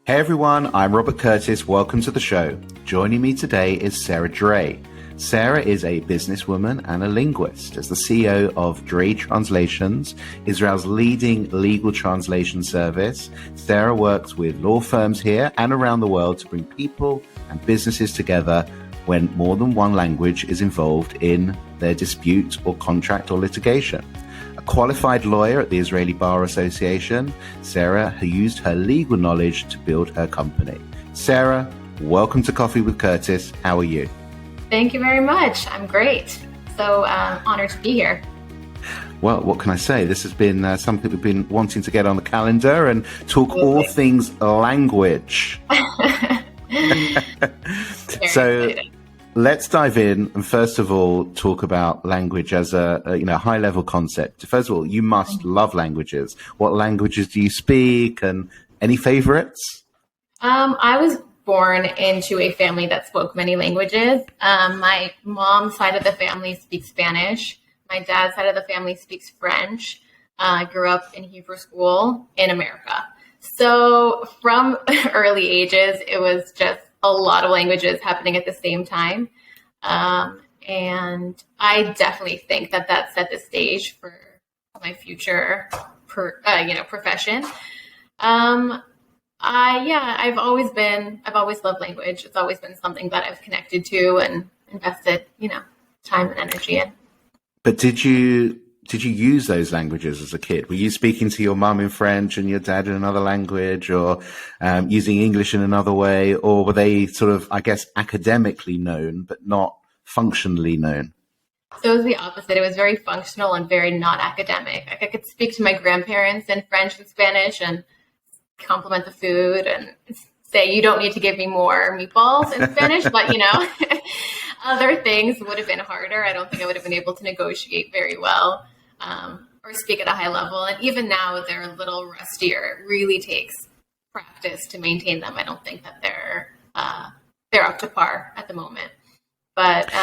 Hey everyone, I'm Robert Curtis. Welcome to the show. Joining me today is Sarah Dray. Sarah is a businesswoman and a linguist. As the CEO of Dray Translations, Israel's leading legal translation service, Sarah works with law firms here and around the world to bring people and businesses together when more than one language is involved in their dispute or contract or litigation. A qualified lawyer at the Israeli Bar Association, Sarah used her legal knowledge to build her company. Sarah, welcome to Coffee with Curtis. How are you? Thank you very much. I'm great. So honored to be here. Well, what can I say? This has been something we've been wanting to get on the calendar and talk all things language. So let's dive in and first of all talk about language as a high level concept. First of all, you must love languages. What languages do you speak, and any favorites? I was born into a family that spoke many languages. My mom's side of the family speaks Spanish. My dad's side of the family speaks French. I grew up in Hebrew school in America. So from early ages, it was just a lot of languages happening at the same time. And I definitely think that set the stage for my future, profession. I've always loved language. It's always been something that I've connected to and invested, time and energy in. But did you use those languages as a kid? Were you speaking to your mum in French and your dad in another language, or using English in another way? Or were they sort of, I guess, academically known, but not functionally known? So it was the opposite. It was very functional and very not academic. Like, I could speak to my grandparents in French and Spanish and compliment the food and say, you don't need to give me more meatballs in Spanish, but, other things would have been harder. I don't think I would have been able to negotiate very well. Or speak at a high level. And even now, they're a little rustier. It really takes practice to maintain them. I don't think that they're up to par at the moment. But,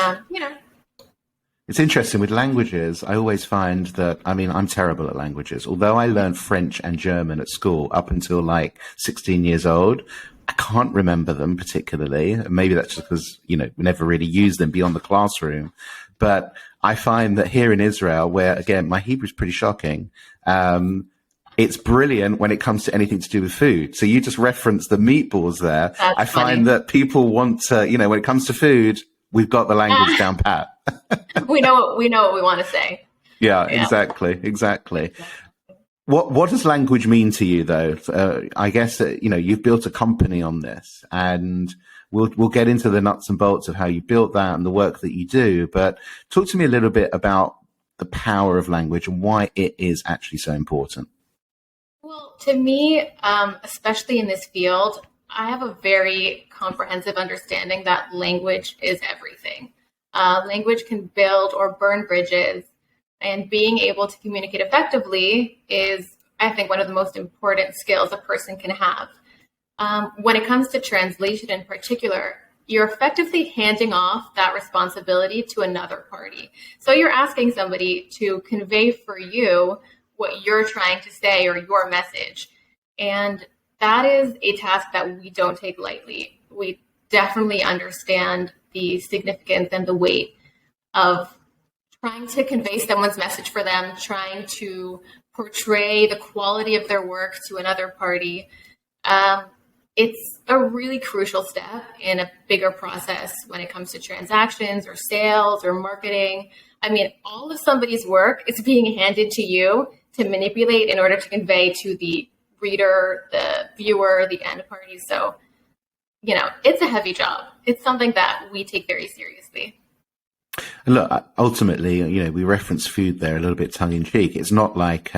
It's interesting with languages. I always find that, I'm terrible at languages. Although I learned French and German at school up until like 16 years old, I can't remember them particularly. Maybe that's just because, we never really used them beyond the classroom. But I find that here in Israel, where, again, my Hebrew is pretty shocking, it's brilliant when it comes to anything to do with food. So you just referenced the meatballs there. That's I find funny. that people want to, when it comes to food, we've got the language down pat. we know what we want to say. Yeah, exactly. What does language mean to you, though? I guess that, you've built a company on this, and we'll get into the nuts and bolts of how you built that and the work that you do. But talk to me a little bit about the power of language and why it is actually so important. Well, to me, especially in this field, I have a very comprehensive understanding that language is everything. Language can build or burn bridges. And being able to communicate effectively is, I think, one of the most important skills a person can have. When it comes to translation in particular, you're effectively handing off that responsibility to another party. So you're asking somebody to convey for you what you're trying to say or your message. And that is a task that we don't take lightly. We definitely understand the significance and the weight of trying to convey someone's message for them, trying to portray the quality of their work to another party. It's a really crucial step in a bigger process when it comes to transactions or sales or marketing. All of somebody's work is being handed to you to manipulate in order to convey to the reader, the viewer, the end party. So, it's a heavy job. It's something that we take very seriously. Look, ultimately, we reference food there a little bit tongue in cheek. It's not like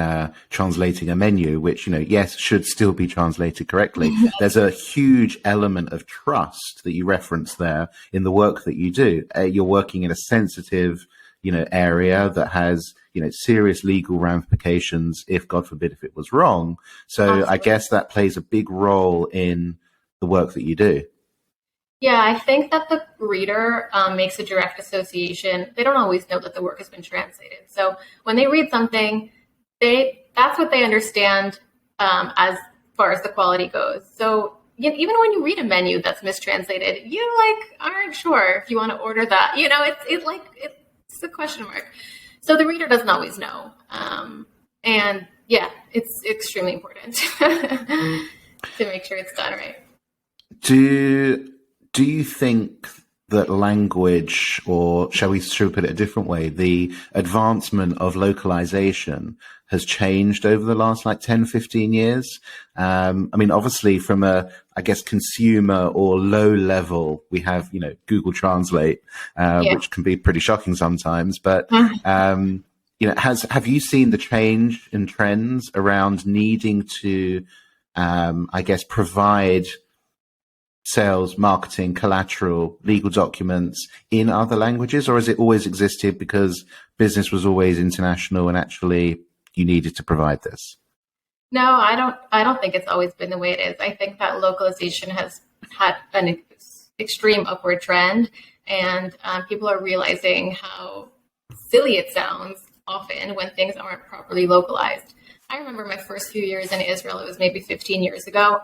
translating a menu, which, yes, should still be translated correctly. There's a huge element of trust that you reference there in the work that you do. You're working in a sensitive, area that has, serious legal ramifications if, God forbid, if it was wrong. So absolutely. I guess that plays a big role in the work that you do. Yeah, I think that the reader makes a direct association. They don't always know that the work has been translated. So when they read something, that's what they understand as far as the quality goes. So even when you read a menu that's mistranslated, you like aren't sure if you want to order that. It's a question mark. So the reader doesn't always know. And yeah, it's extremely important to make sure it's done right. Do you think that language, or should we put it a different way, the advancement of localization has changed over the last 10, 15 years? Obviously from a, consumer or low level, we have, Google Translate, which can be pretty shocking sometimes, but, have you seen the change in trends around needing to, provide sales, marketing, collateral, legal documents in other languages, or has it always existed because business was always international and actually you needed to provide this? No, I don't think it's always been the way it is. I think that localization has had an extreme upward trend, and people are realizing how silly it sounds often when things aren't properly localized. I remember my first few years in Israel, it was maybe 15 years ago,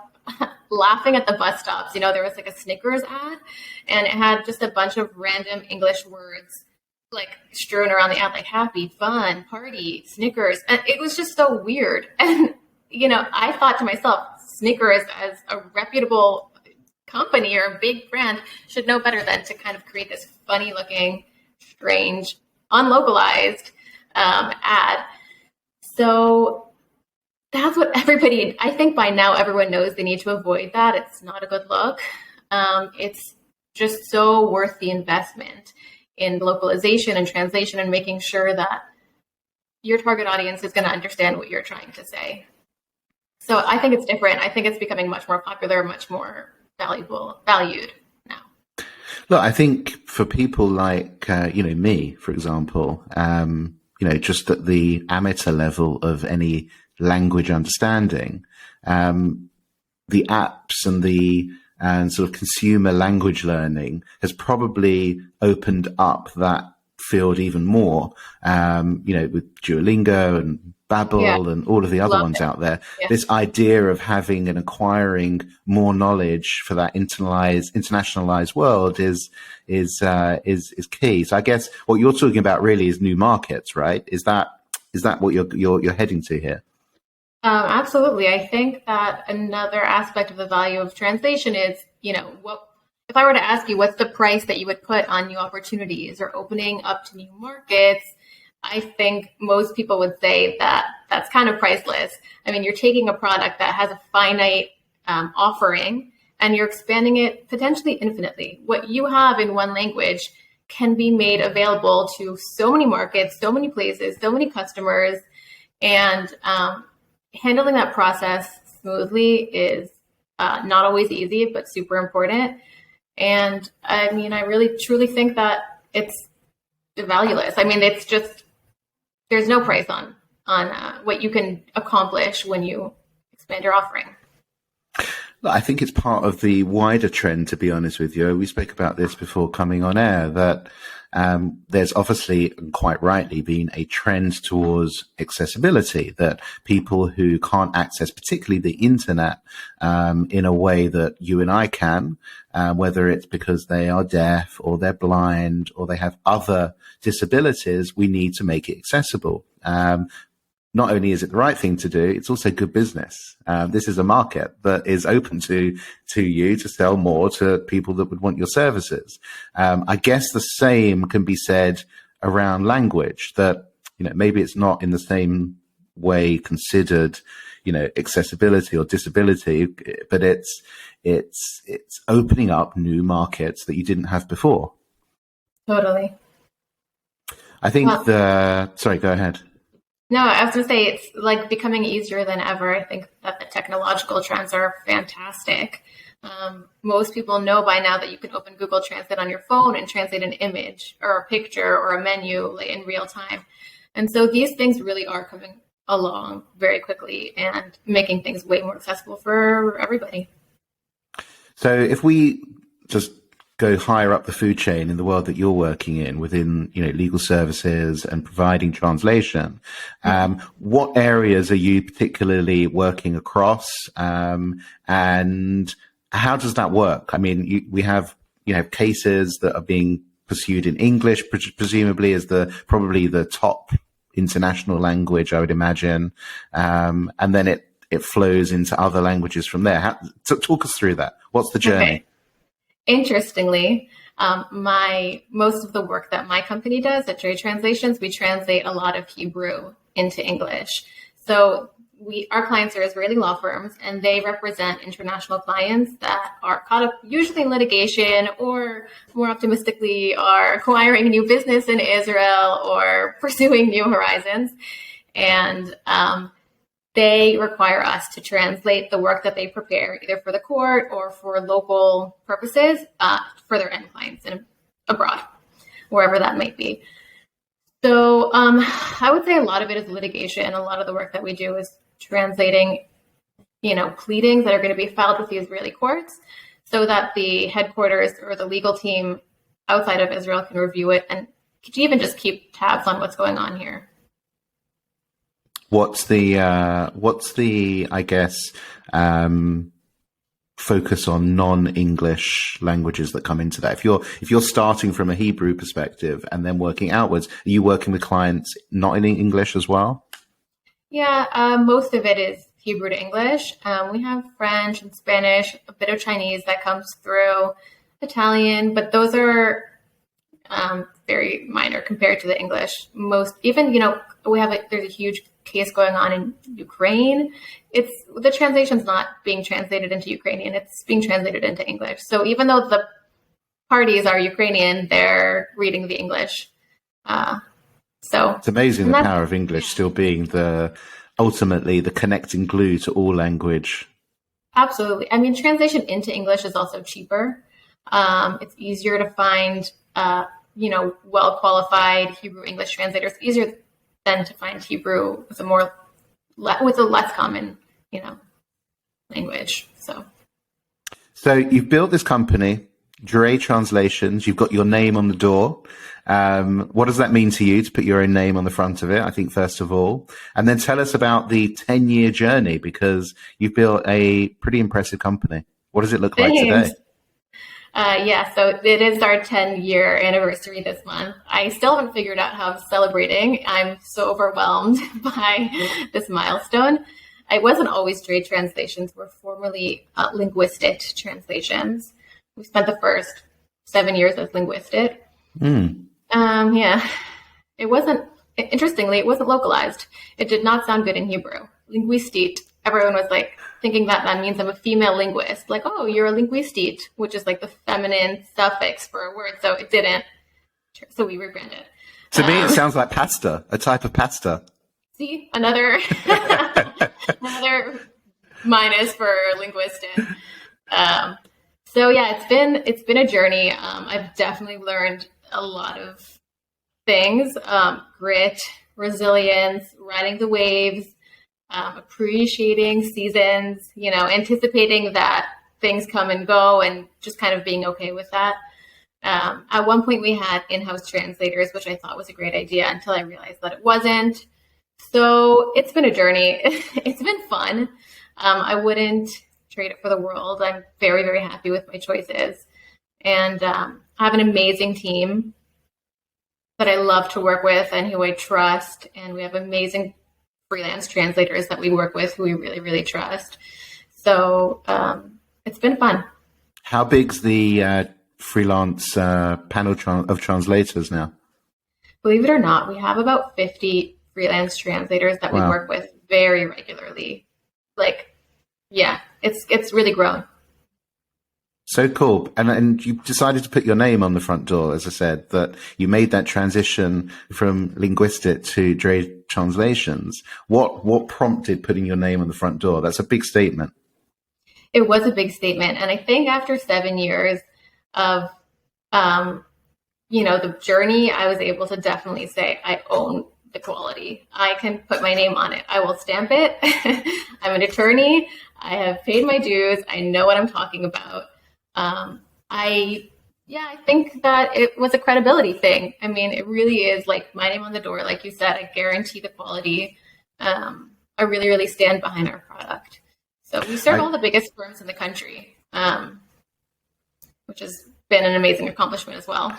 laughing at the bus stops. There was a Snickers ad, and it had just a bunch of random English words strewn around the ad, like happy, fun, party, Snickers. And it was just so weird. And, I thought to myself, Snickers as a reputable company or a big brand should know better than to kind of create this funny looking, strange, unlocalized ad. So that's what I think by now everyone knows they need to avoid that. It's not a good look. It's just so worth the investment in localization and translation and making sure that your target audience is going to understand what you're trying to say. So I think it's different. I think it's becoming much more popular, much more valued now. Look, I think for people like, me, for example, just at the amateur level of any language understanding, the apps and the sort of consumer language learning has probably opened up that field even more, with Duolingo and Babbel and all of the other ones out there. Yeah. This idea of having and acquiring more knowledge for that internationalized world is key. So I guess what you're talking about really is new markets, right? Is that what you're heading to here? Absolutely. I think that another aspect of the value of translation is, if I were to ask you what's the price that you would put on new opportunities or opening up to new markets, I think most people would say that that's kind of priceless. You're taking a product that has a finite offering and you're expanding it potentially infinitely. What you have in one language can be made available to so many markets, so many places, so many customers, and handling that process smoothly is not always easy, but super important. And I really truly think that it's valueless. It's just, there's no price on what you can accomplish when you expand your offering. I think it's part of the wider trend, to be honest with you. We spoke about this before coming on air, that there's obviously, quite rightly, been a trend towards accessibility, that people who can't access particularly the internet in a way that you and I can, whether it's because they are deaf or they're blind or they have other disabilities, we need to make it accessible. Not only is it the right thing to do, it's also good business. This is a market that is open to you to sell more to people that would want your services. I guess the same can be said around language, that, maybe it's not in the same way considered, accessibility or disability, but it's opening up new markets that you didn't have before. Totally. I think sorry, go ahead. No, I was going to say it's becoming easier than ever. I think that the technological trends are fantastic. Most people know by now that you can open Google Translate on your phone and translate an image or a picture or a menu in real time. And so these things really are coming along very quickly and making things way more accessible for everybody. So if we just go higher up the food chain in the world that you're working in, within legal services and providing translation, what areas are you particularly working across, and how does that work? I mean, we have, cases that are being pursued in English, presumably is probably the top international language, I would imagine. And then it flows into other languages from there. Talk us through that. What's the journey? Okay. Interestingly, most of the work that my company does at Dray Translations, we translate a lot of Hebrew into English. So our clients are Israeli law firms, and they represent international clients that are caught up usually in litigation, or more optimistically are acquiring new business in Israel or pursuing new horizons. And they require us to translate the work that they prepare, either for the court or for local purposes, for their end clients and abroad, wherever that might be. So I would say a lot of it is litigation. A lot of the work that we do is translating, pleadings that are going to be filed with the Israeli courts, so that the headquarters or the legal team outside of Israel can review it and even just keep tabs on what's going on here. What's the I guess focus on non-English languages that come into that? If you're starting from a Hebrew perspective and then working outwards, are you working with clients not in English as well? Yeah, most of it is Hebrew to English. We have French and Spanish, a bit of Chinese that comes through, Italian, but those are very minor compared to the English. There's a huge case going on in Ukraine. The translation's not being translated into Ukrainian, it's being translated into English. So even though the parties are Ukrainian, they're reading the English. So it's amazing the power of English still being ultimately the connecting glue to all language. Absolutely. I mean, translation into English is also cheaper. It's easier to find, well-qualified Hebrew English translators. Easier than to find Hebrew with a less common, language. So you've built this company, Dray Translations. You've got your name on the door. What does that mean to you to put your own name on the front of it? I think first of all, and then tell us about the 10-year journey, because you've built a pretty impressive company. What does it look like today? So it is our 10-year anniversary this month. I still haven't figured out how I'm celebrating. I'm so overwhelmed by this milestone. I wasn't always Dray Translations. We're formerly Linguistic Translations. We spent the first 7 years as Linguistic. It wasn't localized. It did not sound good in Hebrew. Linguistit. Everyone was thinking that means I'm a female linguist. Oh, you're a linguistit, which is the feminine suffix for a word. So it didn't. So we rebranded. To me, it sounds like pasta, a type of pasta. See, another minus for linguistic. It's been a journey. I've definitely learned a lot of things: grit, resilience, riding the waves. Appreciating seasons, anticipating that things come and go and just kind of being okay with that. At one point we had in-house translators, which I thought was a great idea until I realized that it wasn't. So it's been a journey. It's been fun. I wouldn't trade it for the world. I'm very, very happy with my choices. And I have an amazing team that I love to work with and who I trust. And we have amazing freelance translators that we work with who we really, really trust. So it's been fun. How big's the freelance panel of translators now? Believe it or not, we have about 50 freelance translators that we work with very regularly. It's really grown. So cool. And you decided to put your name on the front door, as I said, that you made that transition from Linguistic to Dray Translations. What prompted putting your name on the front door? That's a big statement. It was a big statement. And I think after 7 years of, the journey, I was able to definitely say, I own the quality. I can put my name on it. I will stamp it. I'm an attorney. I have paid my dues. I know what I'm talking about. I think that it was a credibility thing. I mean, it really is my name on the door. Like you said, I guarantee the quality. I really, really stand behind our product. So we serve all the biggest firms in the country. which has been an amazing accomplishment as well.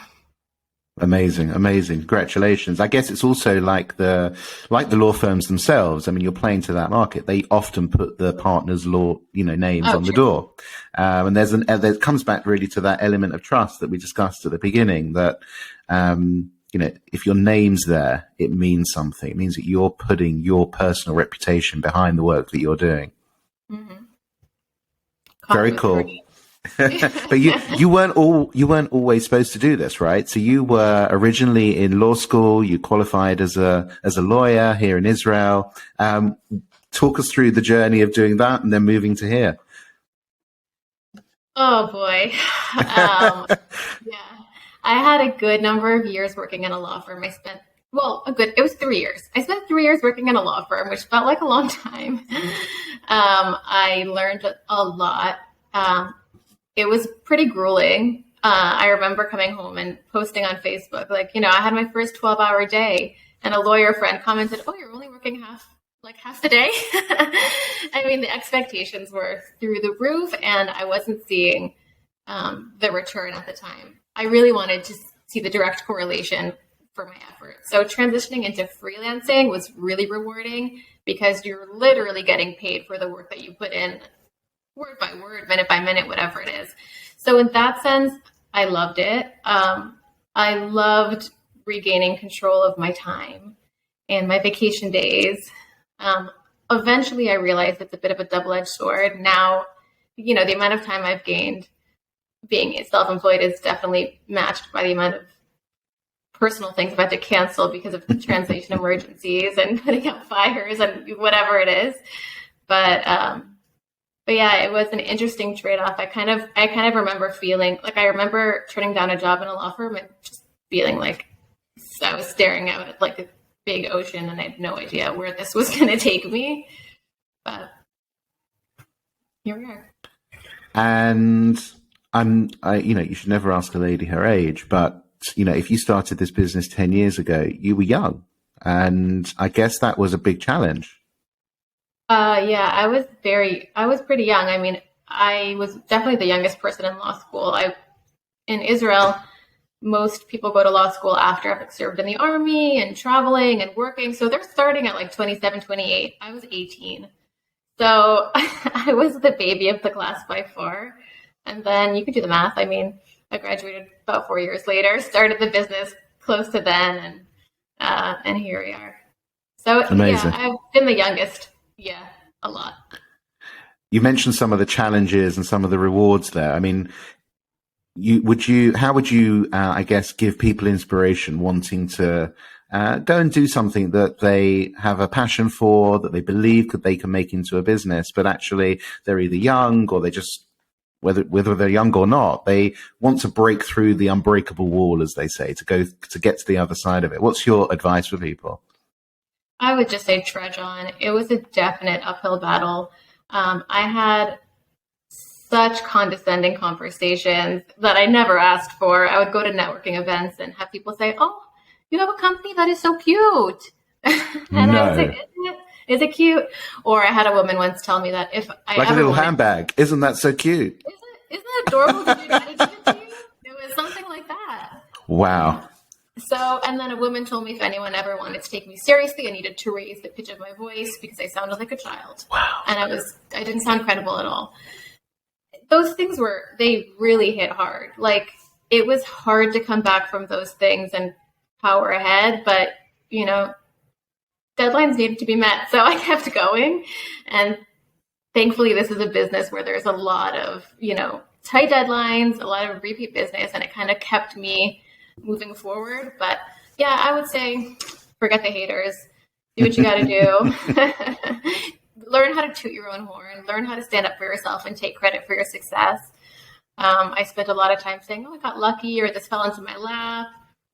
Amazing. Congratulations. I guess it's also like the law firms themselves. I mean, you're playing to that market. They often put the partners' law, names on the door. And there comes back really to that element of trust that we discussed at the beginning, that, if your name's there, it means something. It means that you're putting your personal reputation behind the work that you're doing. Mm-hmm. Very cool. But you weren't always supposed to do this, right? So you were originally in law school. You qualified as a lawyer here in Israel. Talk us through the journey of doing that and then moving to here. Oh boy, yeah. I had a good number of years working in a law firm. It was 3 years. I spent 3 years working in a law firm, which felt like a long time. I learned a lot. It was pretty grueling. I remember coming home and posting on Facebook, I had my first 12-hour day, and a lawyer friend commented, "Oh, you're only working half the day." I mean, the expectations were through the roof, and I wasn't seeing the return at the time. I really wanted to see the direct correlation for my effort. So transitioning into freelancing was really rewarding, because you're literally getting paid for the work that you put in, word by word, minute by minute, whatever it is. So in that sense, I loved it. I loved regaining control of my time and my vacation days. Eventually I realized it's a bit of a double-edged sword. Now, the amount of time I've gained being self-employed is definitely matched by the amount of personal things I've had to cancel because of translation emergencies and putting out fires and whatever it is. But yeah, it was an interesting trade-off. I kind of remember feeling like I remember turning down a job in a law firm and just feeling like I was staring out at like a big ocean and I had no idea where this was going to take me. But here we are. And you should never ask a lady her age, but if you started this business 10 years ago, you were young, and I guess that was a big challenge. Yeah, I was pretty young. I mean, I was definitely the youngest person in law school. In Israel, most people go to law school after having served in the army and traveling and working. So they're starting at like 27, 28. I was 18. So I was the baby of the class by far. And then you could do the math. I mean, I graduated about 4 years later, started the business close to then, and here we are. So amazing. Yeah, I've been the youngest. Yeah, a lot. You mentioned some of the challenges and some of the rewards there. I mean, how would you, I guess, give people inspiration wanting to go and do something that they have a passion for, that they believe that they can make into a business, but actually they're either young or they just, whether they're young or not, they want to break through the unbreakable wall, as they say, to get to the other side of it. What's your advice for people? I would just say trudge on. It was a definite uphill battle. I had such condescending conversations that I never asked for. I would go to networking events and have people say, "Oh, you have a company that is so cute." And I was like, is it cute? Or I had a woman once tell me that if I like a little handbag, isn't that so cute? Isn't that adorable? Did you get it to you? It was something like that. Wow. So, and then a woman told me if anyone ever wanted to take me seriously, I needed to raise the pitch of my voice because I sounded like a child. Wow. And I didn't sound credible at all. Those things they really hit hard. Like, it was hard to come back from those things and power ahead, but, deadlines needed to be met. So I kept going. And thankfully, this is a business where there's a lot of, tight deadlines, a lot of repeat business, and it kind of kept me moving forward. But yeah, I would say forget the haters. Do what you got to do. Learn how to toot your own horn. Learn how to stand up for yourself and take credit for your success. I spent a lot of time saying, "Oh, I got lucky," or "This fell into my lap,"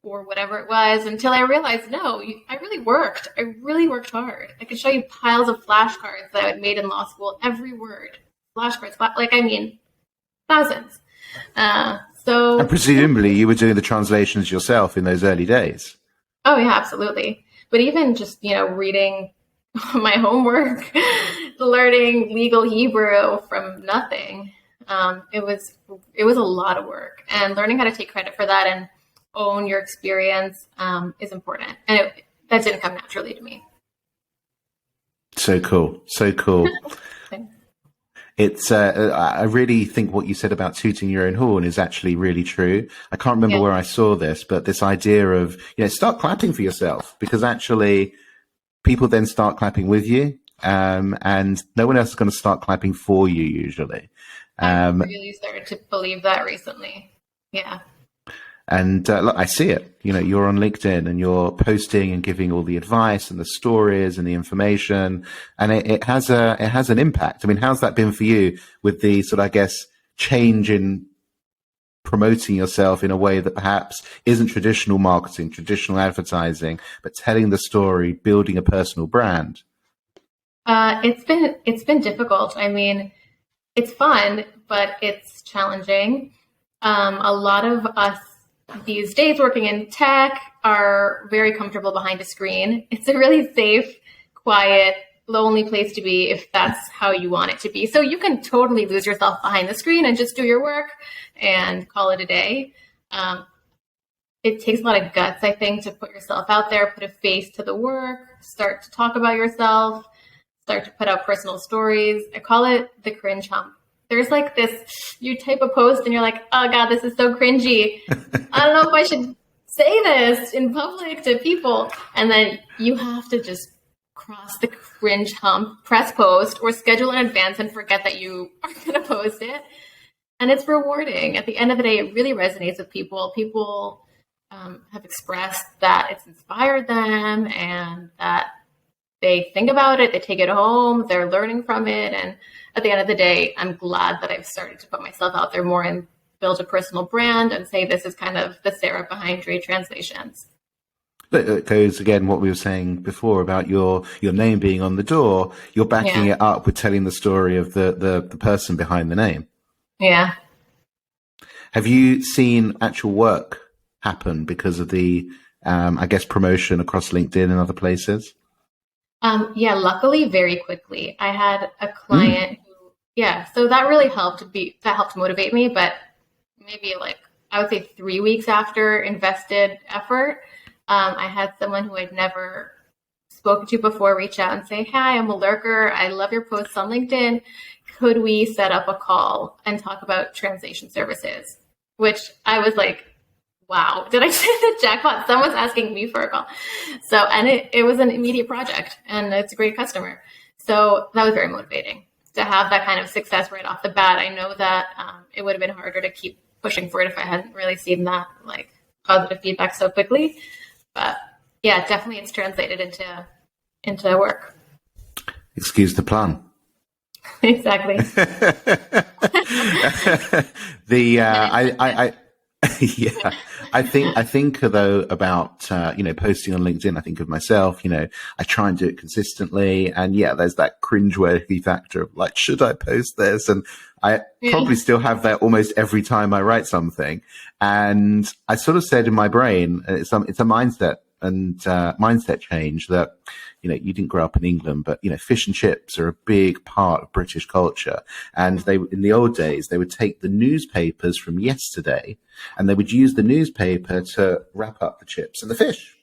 or whatever it was, until I realized, no, I really worked. I really worked hard. I could show you piles of flashcards that I had made in law school. Every word. Flashcards. Thousands. And presumably you were doing the translations yourself in those early days. Oh, yeah, absolutely. But even just, reading my homework, learning legal Hebrew from nothing. It was a lot of work, and learning how to take credit for that and own your experience is important. And that didn't come naturally to me. So cool. So cool. It's, I really think what you said about tooting your own horn is actually really true. I can't remember where I saw this, but this idea of, start clapping for yourself, because actually people then start clapping with you. And no one else is going to start clapping for you usually. I really started to believe that recently. Yeah. And look, I see it. You're on LinkedIn and you're posting and giving all the advice and the stories and the information, and it has an impact. I mean, how's that been for you with the sort of, I guess, change in promoting yourself in a way that perhaps isn't traditional marketing, traditional advertising, but telling the story, building a personal brand? It's been difficult. I mean, it's fun, but it's challenging. A lot of us these days working in tech are very comfortable behind a screen. It's a really safe, quiet, lonely place to be if that's how you want it to be. So you can totally lose yourself behind the screen and just do your work and call it a day. It takes a lot of guts, I think, to put yourself out there, put a face to the work, start to talk about yourself, start to put out personal stories. I call it the cringe hump. There's like this, you type a post and you're like, oh God, this is so cringy. I don't know if I should say this in public to people. And then you have to just cross the cringe hump, press post, or schedule in advance and forget that you are going to post it. And it's rewarding. At the end of the day, it really resonates with people. People have expressed that it's inspired them and that they think about it, they take it home, they're learning from it. And at the end of the day, I'm glad that I've started to put myself out there more and build a personal brand and say this is kind of the Sarah behind Dray Translations. It goes again what we were saying before about your name being on the door. You're backing it up with telling the story of the person behind the name. Yeah. Have you seen actual work happen because of the, I guess, promotion across LinkedIn and other places? Yeah, luckily very quickly. I had a client who, so that really helped motivate me, but maybe I would say 3 weeks after invested effort, I had someone who I'd never spoken to before reach out and say, hi, I'm a lurker. I love your posts on LinkedIn. Could we set up a call and talk about translation services? Which I was like, wow, did I say the jackpot? Someone's asking me for a call. So, and it was an immediate project and it's a great customer. So that was very motivating to have that kind of success right off the bat. I know that it would have been harder to keep pushing for it if I hadn't really seen that positive feedback so quickly. But yeah, definitely it's translated into work. Excuse the pun. Exactly. I think though about posting on LinkedIn. I think of myself. I try and do it consistently, and there's that cringeworthy factor of should I post this? And I probably still have that almost every time I write something. And I sort of said in my brain, it's a mindset and mindset change that. You didn't grow up in England, but, fish and chips are a big part of British culture. And in the old days, they would take the newspapers from yesterday and they would use the newspaper to wrap up the chips and the fish.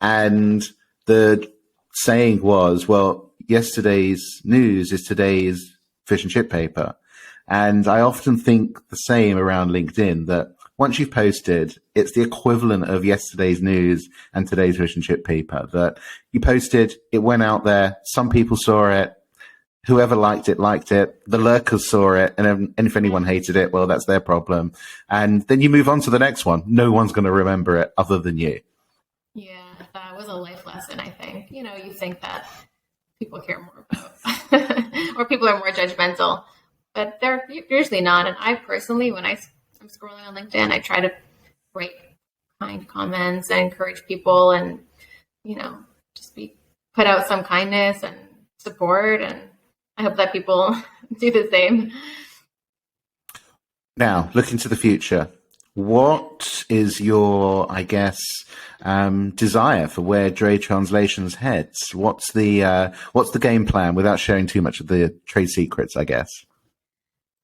And the saying was, well, yesterday's news is today's fish and chip paper. And I often think the same around LinkedIn, that once you've posted, it's the equivalent of yesterday's news and today's fish and chip paper. That you posted, it went out there, some people saw it, whoever liked it, the lurkers saw it, and if anyone hated it, well, that's their problem. And then you move on to the next one. No one's going to remember it other than you. Yeah, that was a life lesson, I think. You think that people care more about, or people are more judgmental, but they're usually not. And I personally, when I'm scrolling on LinkedIn, I try to write kind comments and encourage people and, just put out some kindness and support. And I hope that people do the same. Now, looking to the future, what is your, I guess, desire for where Dray Translations heads? What's the game plan without sharing too much of the trade secrets, I guess?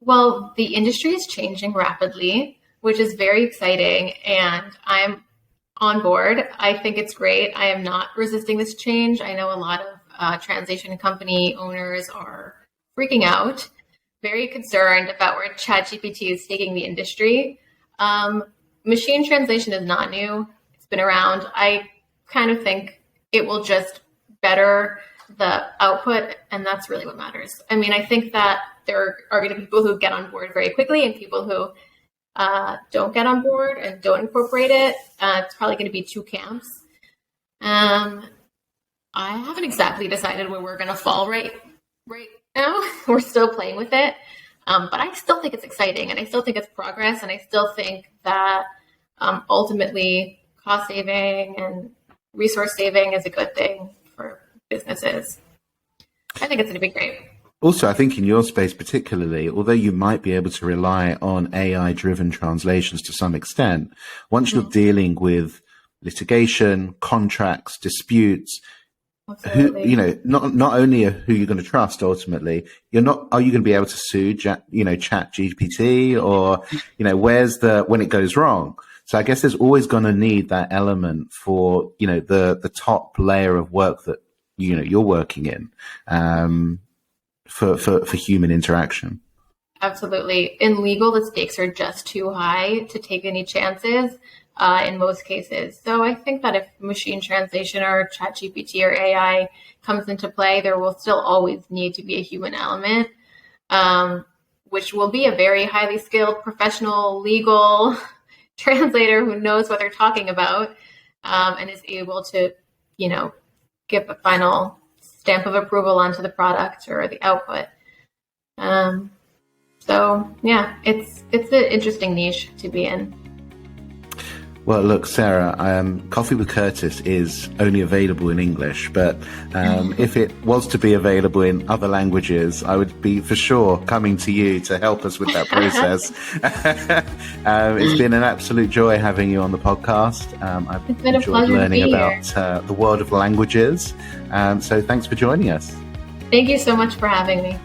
Well, the industry is changing rapidly, which is very exciting, and I'm on board. I think it's great. I am not resisting this change. I know a lot of translation company owners are freaking out, very concerned about where ChatGPT is taking the industry. Machine translation is not new. It's been around. I kind of think it will just better the output, and that's really what matters. I mean, I think that there are going to be people who get on board very quickly and people who don't get on board and don't incorporate it. It's probably going to be two camps. I haven't exactly decided where we're going to fall right now. We're still playing with it. But I still think it's exciting, and I still think it's progress, and I still think that ultimately cost saving and resource saving is a good thing for businesses. I think it's going to be great. Also, I think in your space particularly, although you might be able to rely on AI-driven translations to some extent, once you're dealing with litigation, contracts, disputes, not only who you're going to trust ultimately, are you going to be able to sue Chat GPT, or when it goes wrong? So I guess there's always going to need that element for the top layer of work that you're working in for human interaction. Absolutely. In legal, the stakes are just too high to take any chances in most cases. So I think that if machine translation or ChatGPT or AI comes into play, there will still always need to be a human element, which will be a very highly skilled professional legal translator who knows what they're talking about and is able to, give a final stamp of approval onto the product or the output. So yeah, it's an interesting niche to be in. Well, look, Sarah, Coffee with Curtis is only available in English, but if it was to be available in other languages, I would be for sure coming to you to help us with that process. It's been an absolute joy having you on the podcast. I've enjoyed learning about the world of languages. So thanks for joining us. Thank you so much for having me.